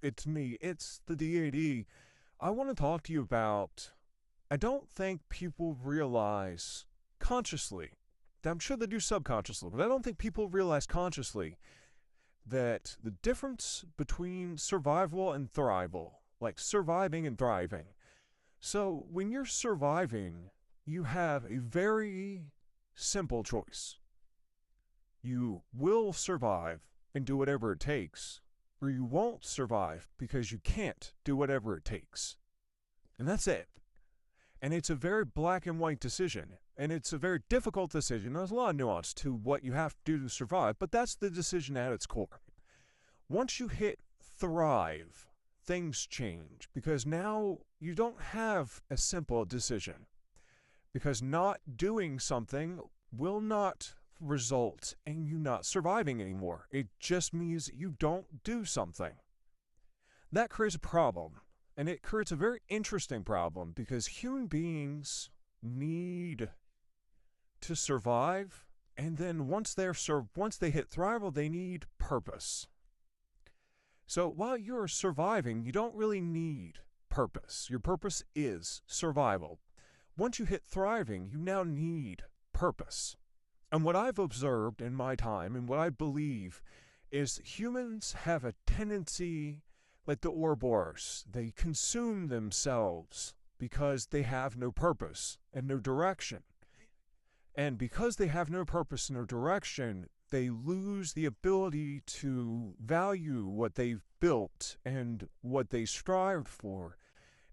It's me, it's the DAD. I want to talk to you about. I don't think people realize consciously, I'm sure they do subconsciously, but I don't think people realize consciously that the difference between survival and thrival, like surviving and thriving. So when you're surviving, you have a very simple choice. You will survive and do whatever it takes, or you won't survive because you can't do whatever it takes. And that's it. And it's a very black and white decision. And it's a very difficult decision. There's a lot of nuance to what you have to do to survive, but that's the decision at its core. Once you hit thrive, things change because now you don't have a simple decision. Because not doing something will not result in you not surviving anymore. It just means you don't do something. That creates a problem. And it creates a very interesting problem because human beings need to survive. And then once they hit thrival, they need purpose. So while you're surviving, you don't really need purpose. Your purpose is survival. Once you hit thriving, you now need purpose. And what I've observed in my time and what I believe is humans have a tendency, like the Ouroboros, they consume themselves because they have no purpose and no direction. And because they have no purpose and no direction, they lose the ability to value what they've built and what they strived for.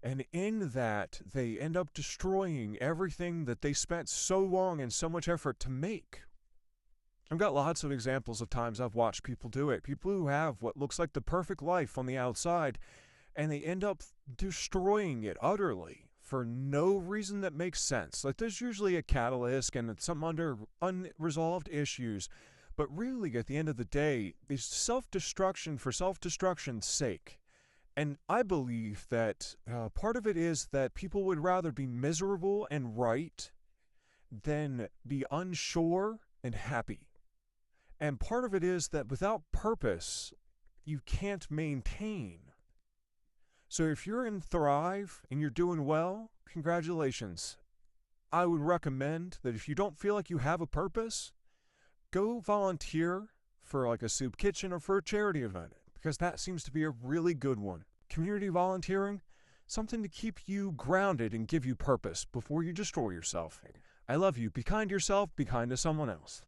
And in that, they end up destroying everything that they spent so long and so much effort to make. I've got lots of examples of times I've watched people do it. People who have what looks like the perfect life on the outside, and they end up destroying it utterly for no reason that makes sense. Like there's usually a catalyst and some unresolved issues, but really at the end of the day, it's self-destruction for self-destruction's sake. And I believe that part of it is that people would rather be miserable and right than be unsure and happy. And part of it is that without purpose, you can't maintain. So if you're in Thrive and you're doing well, congratulations. I would recommend that if you don't feel like you have a purpose, go volunteer for like a soup kitchen or for a charity event, because that seems to be a really good one. Community volunteering, something to keep you grounded and give you purpose before you destroy yourself. I love you. Be kind to yourself, be kind to someone else.